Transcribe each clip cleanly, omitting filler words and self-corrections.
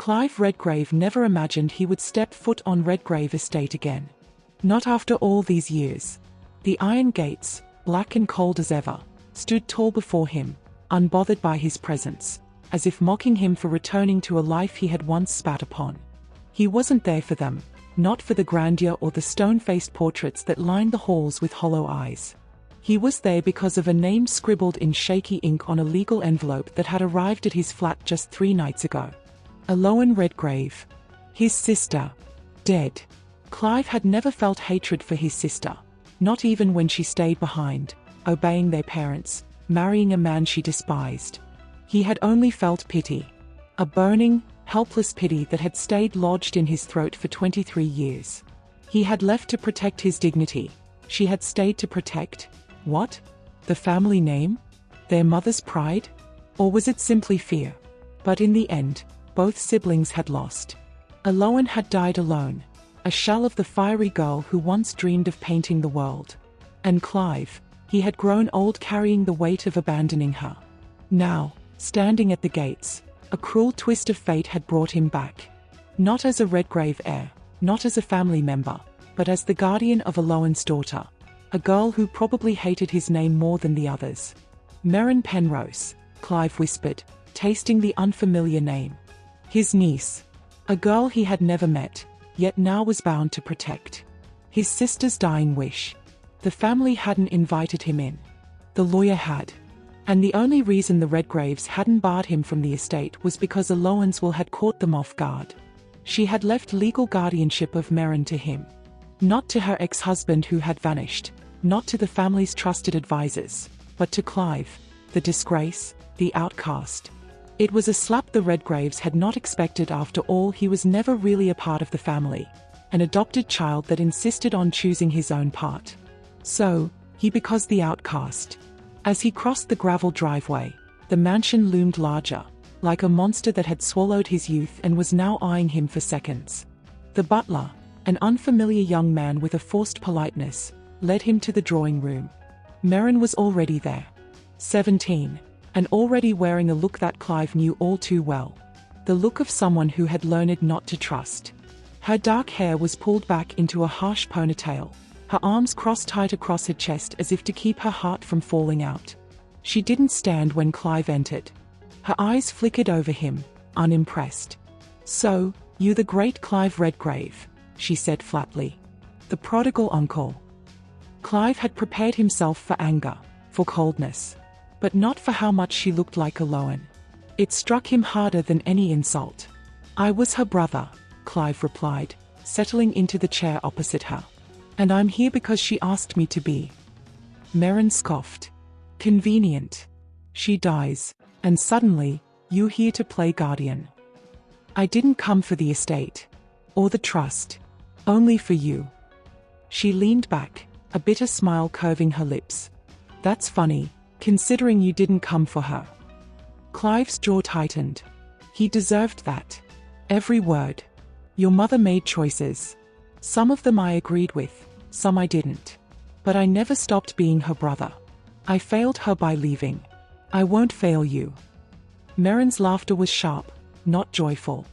Clive Redgrave never imagined he would step foot on Redgrave Estate again. Not after all these years. The iron gates, black and cold as ever, stood tall before him, unbothered by his presence, as if mocking him for returning to a life he had once spat upon. He wasn't there for them, not for the grandeur or the stone-faced portraits that lined the halls with hollow eyes. He was there because of a name scribbled in shaky ink on a legal envelope that had arrived at his flat just 3 nights ago. Eloan Redgrave. His sister. Dead. Clive had never felt hatred for his sister, not even when she stayed behind, obeying their parents, marrying a man she despised. He had only felt pity. A burning, helpless pity that had stayed lodged in his throat for 23 years. He had left to protect his dignity. She had stayed to protect, what? The family name? Their mother's pride? Or was it simply fear? But in the end, both siblings had lost. Eloan had died alone, a shell of the fiery girl who once dreamed of painting the world. And Clive, he had grown old carrying the weight of abandoning her. Now, standing at the gates, a cruel twist of fate had brought him back. Not as a Redgrave heir, not as a family member, but as the guardian of Eloan's daughter, a girl who probably hated his name more than the others. Merrin Penrose, Clive whispered, tasting the unfamiliar name. His niece. A girl he had never met, yet now was bound to protect. His sister's dying wish. The family hadn't invited him in. The lawyer had. And the only reason the Redgraves hadn't barred him from the estate was because Eloan's will had caught them off guard. She had left legal guardianship of Merrin to him. Not to her ex-husband who had vanished, not to the family's trusted advisors, but to Clive, the disgrace, the outcast. It was a slap the Redgraves had not expected. After all, he was never really a part of the family, an adopted child that insisted on choosing his own part. So, he became the outcast. As he crossed the gravel driveway, the mansion loomed larger, like a monster that had swallowed his youth and was now eyeing him for seconds. The butler, an unfamiliar young man with a forced politeness, led him to the drawing room. Merrin was already there. 17, and already wearing a look that Clive knew all too well. The look of someone who had learned not to trust. Her dark hair was pulled back into a harsh ponytail, her arms crossed tight across her chest as if to keep her heart from falling out. She didn't stand when Clive entered. Her eyes flickered over him, unimpressed. "So, you the great Clive Redgrave," she said flatly. "The prodigal uncle." Clive had prepared himself for anger, for coldness, but not for how much she looked like Eloan. It struck him harder than any insult. "I was her brother," Clive replied, settling into the chair opposite her. "And I'm here because she asked me to be." Merrin scoffed. "Convenient. She dies, and suddenly, you here to play guardian." "I didn't come for the estate. Or the trust. Only for you." She leaned back, a bitter smile curving her lips. "That's funny, considering you didn't come for her." Clive's jaw tightened. He deserved that. Every word. "Your mother made choices. Some of them I agreed with, some I didn't. But I never stopped being her brother. I failed her by leaving. I won't fail you." Merrin's laughter was sharp, not joyful.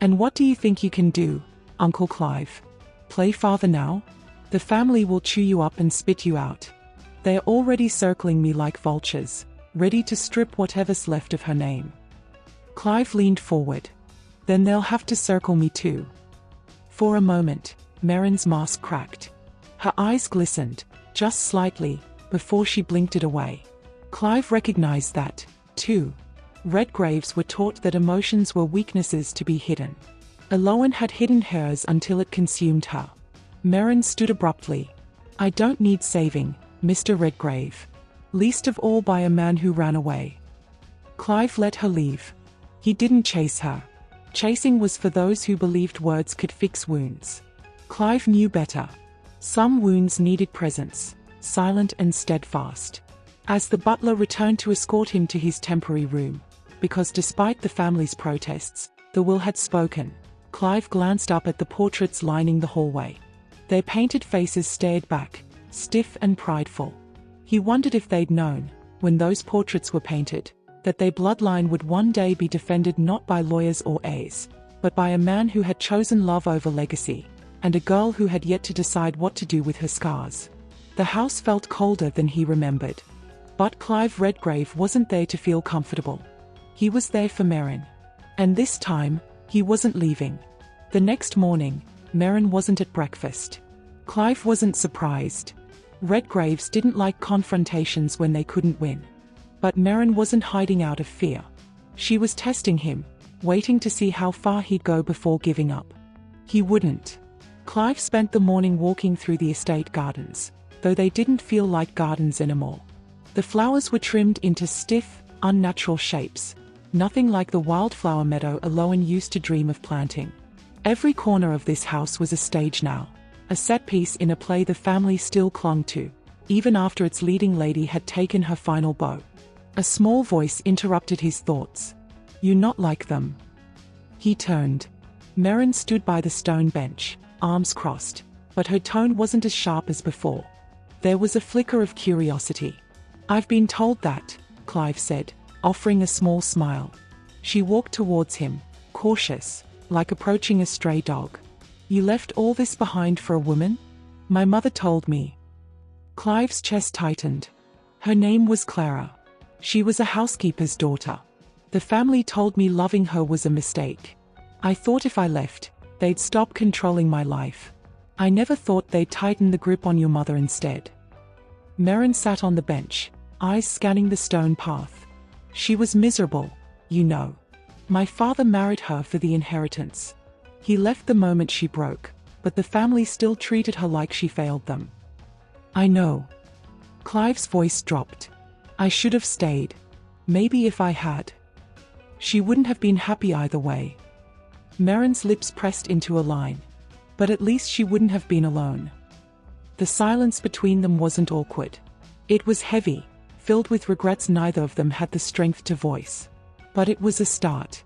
"And what do you think you can do, Uncle Clive? Play father now? The family will chew you up and spit you out. They're already circling me like vultures, ready to strip whatever's left of her name." Clive leaned forward. "Then they'll have to circle me too." For a moment, Merrin's mask cracked. Her eyes glistened, just slightly, before she blinked it away. Clive recognized that, too. Redgraves were taught that emotions were weaknesses to be hidden. Eloan had hidden hers until it consumed her. Merrin stood abruptly. "I don't need saving, Mr. Redgrave. Least of all by a man who ran away." Clive let her leave. He didn't chase her. Chasing was for those who believed words could fix wounds. Clive knew better. Some wounds needed presence, silent and steadfast. As the butler returned to escort him to his temporary room, because despite the family's protests, the will had spoken, Clive glanced up at the portraits lining the hallway. Their painted faces stared back, stiff and prideful. He wondered if they'd known, when those portraits were painted, that their bloodline would one day be defended not by lawyers or heirs, but by a man who had chosen love over legacy, and a girl who had yet to decide what to do with her scars. The house felt colder than he remembered. But Clive Redgrave wasn't there to feel comfortable. He was there for Merrin. And this time, he wasn't leaving. The next morning, Merrin wasn't at breakfast. Clive wasn't surprised. Redgraves didn't like confrontations when they couldn't win. But Merrin wasn't hiding out of fear. She was testing him, waiting to see how far he'd go before giving up. He wouldn't. Clive spent the morning walking through the estate gardens, though they didn't feel like gardens anymore. The flowers were trimmed into stiff, unnatural shapes, nothing like the wildflower meadow Aloan used to dream of planting. Every corner of this house was a stage now, a set piece in a play the family still clung to, even after its leading lady had taken her final bow. A small voice interrupted his thoughts. "You not like them?" He turned. Merrin stood by the stone bench, arms crossed, but her tone wasn't as sharp as before. There was a flicker of curiosity. "I've been told that," Clive said, offering a small smile. She walked towards him, cautious, like approaching a stray dog. "You left all this behind for a woman?" "My mother told me." Clive's chest tightened. Her name was Clara. She was a housekeeper's daughter. The family told me loving her was a mistake. I thought if I left, they'd stop controlling my life. I never thought they'd tighten the grip on your mother instead. Merrin sat on the bench, eyes scanning the stone path. She was miserable, you know. My father married her for the inheritance. He left the moment she broke, but the family still treated her like she failed them. I know. Clive's voice dropped. I should have stayed. Maybe if I had. She wouldn't have been happy either way. Merrin's lips pressed into a line. But at least she wouldn't have been alone. The silence between them wasn't awkward. It was heavy, filled with regrets neither of them had the strength to voice. But it was a start.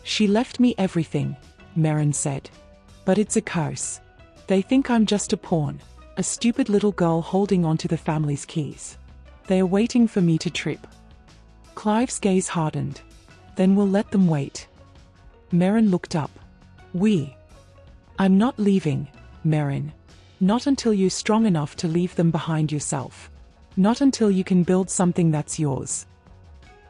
She left me everything, Merrin said. But it's a curse. They think I'm just a pawn, a stupid little girl holding on to the family's keys. They are waiting for me to trip. Clive's gaze hardened. Then we'll let them wait. Merrin looked up. I'm not leaving, Merrin. Not until you're strong enough to leave them behind yourself. Not until you can build something that's yours.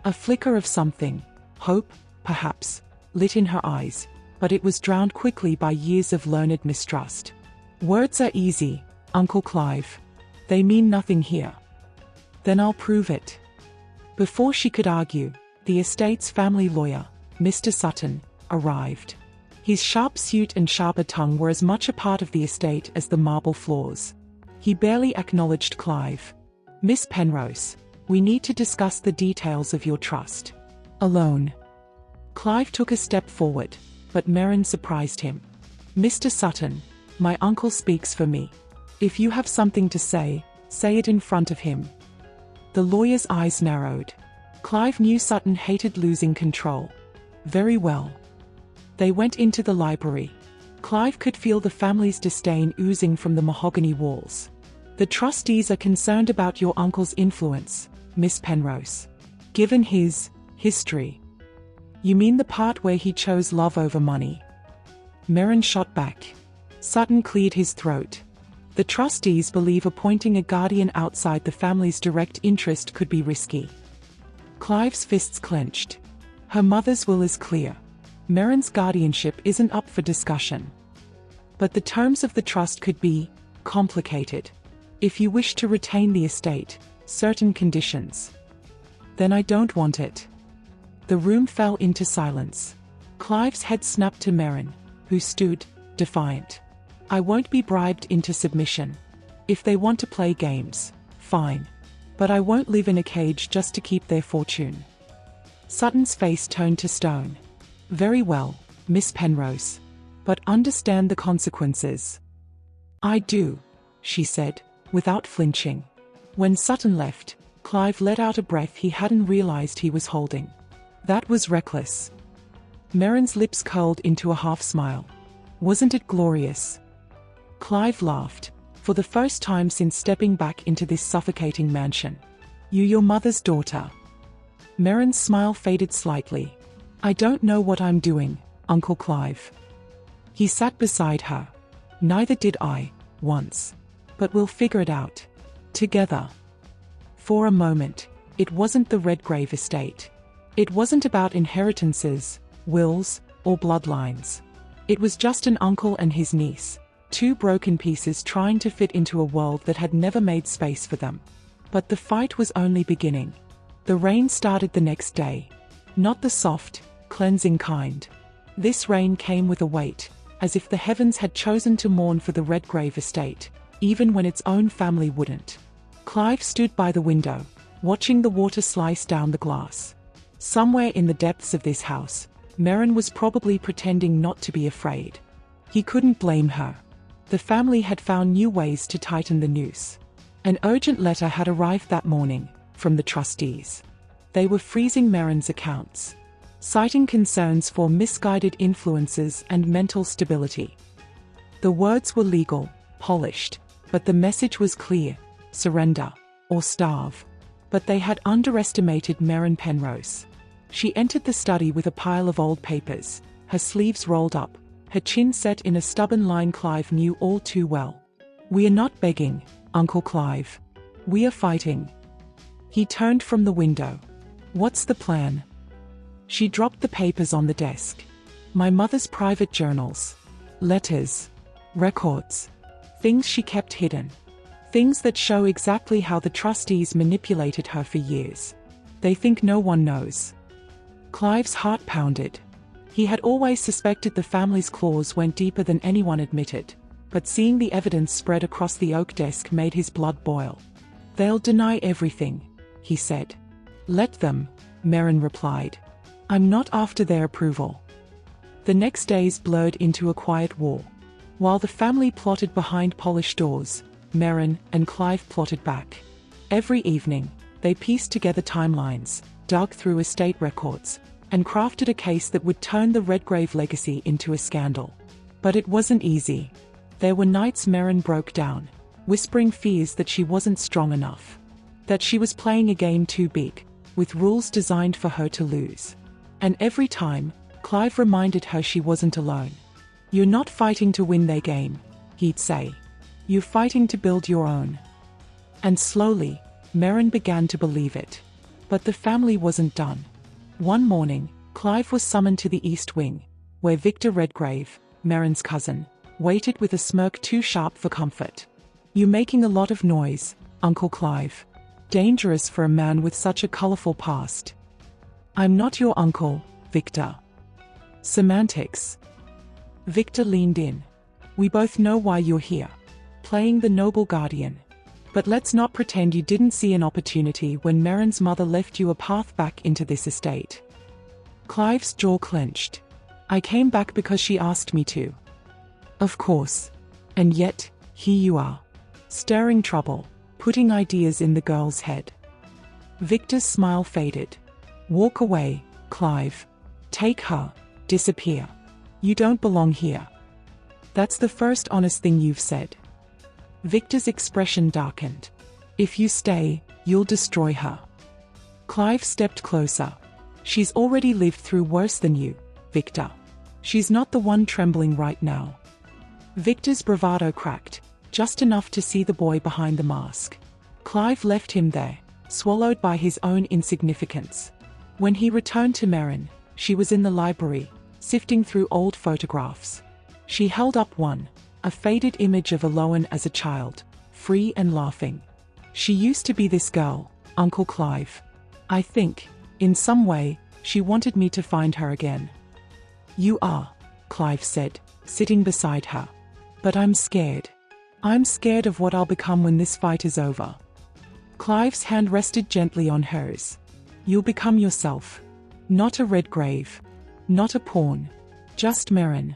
A flicker of something, hope, perhaps, lit in her eyes, but it was drowned quickly by years of learned mistrust. Words are easy, Uncle Clive. They mean nothing here. Then I'll prove it. Before she could argue, the estate's family lawyer, Mr. Sutton, arrived. His sharp suit and sharper tongue were as much a part of the estate as the marble floors. He barely acknowledged Clive. Miss Penrose, we need to discuss the details of your trust. Alone. Clive took a step forward, but Merrin surprised him. Mr. Sutton, my uncle speaks for me. If you have something to say it in front of him. The lawyer's eyes narrowed. Clive knew Sutton hated losing control. Very well. They went into the library. Clive could feel the family's disdain oozing from the mahogany walls. The trustees are concerned about your uncle's influence, Miss Penrose. Given his history. You mean the part where he chose love over money? Merrin shot back. Sutton cleared his throat. The trustees believe appointing a guardian outside the family's direct interest could be risky. Clive's fists clenched. Her mother's will is clear. Merrin's guardianship isn't up for discussion. But the terms of the trust could be complicated. If you wish to retain the estate, certain conditions. Then I don't want it. The room fell into silence. Clive's head snapped to Merrin, who stood, defiant. I won't be bribed into submission. If they want to play games, fine. But I won't live in a cage just to keep their fortune. Sutton's face turned to stone. Very well, Miss Penrose. But understand the consequences. I do, she said, without flinching. When Sutton left, Clive let out a breath he hadn't realized he was holding. That was reckless. Merrin's lips curled into a half-smile. Wasn't it glorious? Clive laughed, for the first time since stepping back into this suffocating mansion. You're your mother's daughter. Merrin's smile faded slightly. I don't know what I'm doing, Uncle Clive. He sat beside her. Neither did I, once. But we'll figure it out. Together. For a moment, it wasn't the Redgrave estate. It wasn't about inheritances, wills, or bloodlines. It was just an uncle and his niece, two broken pieces trying to fit into a world that had never made space for them. But the fight was only beginning. The rain started the next day. Not the soft, cleansing kind. This rain came with a weight, as if the heavens had chosen to mourn for the Redgrave estate, even when its own family wouldn't. Clive stood by the window, watching the water slice down the glass. Somewhere in the depths of this house, Merrin was probably pretending not to be afraid. He couldn't blame her. The family had found new ways to tighten the noose. An urgent letter had arrived that morning, from the trustees. They were freezing Merrin's accounts, citing concerns for misguided influences and mental stability. The words were legal, polished, but the message was clear: surrender, or starve. But they had underestimated Merrin Penrose. She entered the study with a pile of old papers, her sleeves rolled up, her chin set in a stubborn line Clive knew all too well. "We are not begging, Uncle Clive. We are fighting." He turned from the window. "What's the plan?" She dropped the papers on the desk. "My mother's private journals. Letters. Records. Things she kept hidden. Things that show exactly how the trustees manipulated her for years. They think no one knows." Clive's heart pounded. He had always suspected the family's claws went deeper than anyone admitted, but seeing the evidence spread across the oak desk made his blood boil. "They'll deny everything," he said. "Let them," Merrin replied. "I'm not after their approval." The next days blurred into a quiet war. While the family plotted behind polished doors, Merrin and Clive plotted back. Every evening, they pieced together timelines, dug through estate records, and crafted a case that would turn the Redgrave legacy into a scandal. But it wasn't easy. There were nights Merrin broke down, whispering fears that she wasn't strong enough, that she was playing a game too big, with rules designed for her to lose. And every time, Clive reminded her she wasn't alone. "You're not fighting to win their game," he'd say. "You're fighting to build your own." And slowly, Merrin began to believe it. But the family wasn't done. One morning, Clive was summoned to the East Wing, where Victor Redgrave, Merrin's cousin, waited with a smirk too sharp for comfort. "You're making a lot of noise, Uncle Clive. Dangerous for a man with such a colorful past." "I'm not your uncle, Victor." "Semantics." Victor leaned in. "We both know why you're here. Playing the noble guardian. But let's not pretend you didn't see an opportunity when Merrin's mother left you a path back into this estate." Clive's jaw clenched. "I came back because she asked me to." "Of course. And yet, here you are. Stirring trouble, putting ideas in the girl's head." Victor's smile faded. "Walk away, Clive. Take her. Disappear. You don't belong here. That's the first honest thing you've said." Victor's expression darkened. "If you stay, you'll destroy her." Clive stepped closer. "She's already lived through worse than you, Victor. She's not the one trembling right now." Victor's bravado cracked, just enough to see the boy behind the mask. Clive left him there, swallowed by his own insignificance. When he returned to Merrin, she was in the library, sifting through old photographs. She held up one, a faded image of Aloan as a child, free and laughing. "She used to be this girl, Uncle Clive. I think, in some way, she wanted me to find her again." "You are," Clive said, sitting beside her. "But I'm scared. I'm scared of what I'll become when this fight is over." Clive's hand rested gently on hers. "You'll become yourself. Not a Redgrave. Not a pawn. Just Merrin."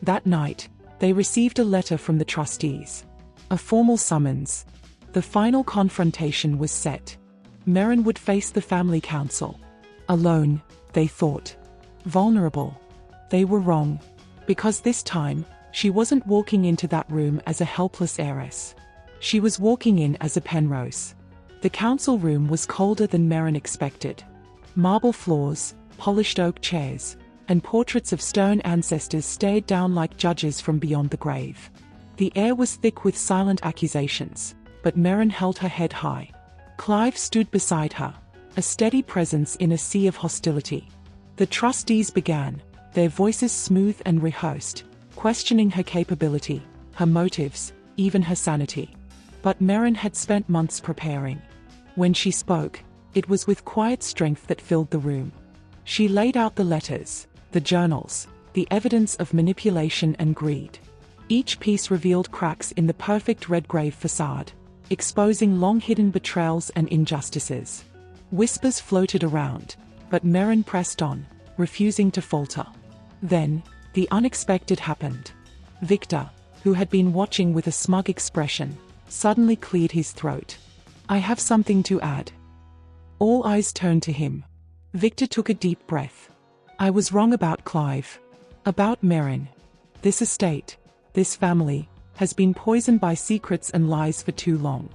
That night, they received a letter from the trustees. A formal summons. The final confrontation was set. Merrin would face the family council. Alone, they thought. Vulnerable. They were wrong. Because this time, she wasn't walking into that room as a helpless heiress. She was walking in as a Penrose. The council room was colder than Merrin expected. Marble floors, polished oak chairs, and portraits of stern ancestors stared down like judges from beyond the grave. The air was thick with silent accusations, but Merrin held her head high. Clive stood beside her, a steady presence in a sea of hostility. The trustees began, their voices smooth and rehearsed, questioning her capability, her motives, even her sanity. But Merrin had spent months preparing. When she spoke, it was with quiet strength that filled the room. She laid out the letters, the journals, the evidence of manipulation and greed. Each piece revealed cracks in the perfect Redgrave facade, exposing long-hidden betrayals and injustices. Whispers floated around, but Merrin pressed on, refusing to falter. Then, the unexpected happened. Victor, who had been watching with a smug expression, suddenly cleared his throat. "I have something to add." All eyes turned to him. Victor took a deep breath. "I was wrong about Clive. About Merrin. This estate, this family, has been poisoned by secrets and lies for too long."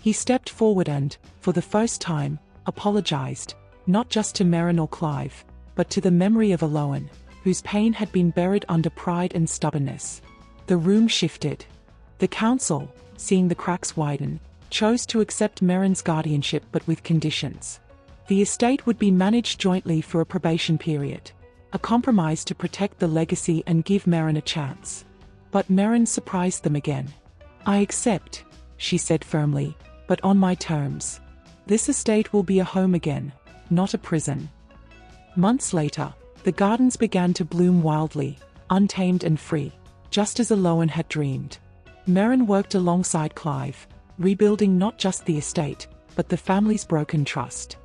He stepped forward and, for the first time, apologized, not just to Merrin or Clive, but to the memory of Aloan, whose pain had been buried under pride and stubbornness. The room shifted. The council, seeing the cracks widen, chose to accept Merrin's guardianship but with conditions. The estate would be managed jointly for a probation period, a compromise to protect the legacy and give Merrin a chance. But Merrin surprised them again. "I accept," she said firmly, "but on my terms. This estate will be a home again, not a prison." Months later, the gardens began to bloom wildly, untamed and free, just as Aloan had dreamed. Merrin worked alongside Clive, rebuilding not just the estate, but the family's broken trust.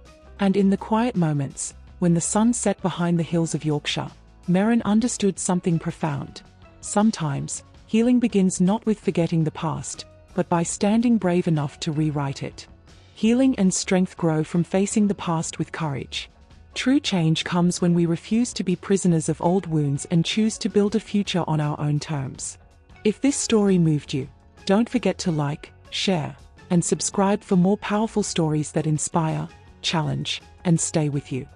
And in the quiet moments, when the sun set behind the hills of Yorkshire, Merrin understood something profound. Sometimes, healing begins not with forgetting the past, but by standing brave enough to rewrite it. Healing and strength grow from facing the past with courage. True change comes when we refuse to be prisoners of old wounds and choose to build a future on our own terms. If this story moved you, don't forget to like, share, and subscribe for more powerful stories that inspire, challenge, and stay with you.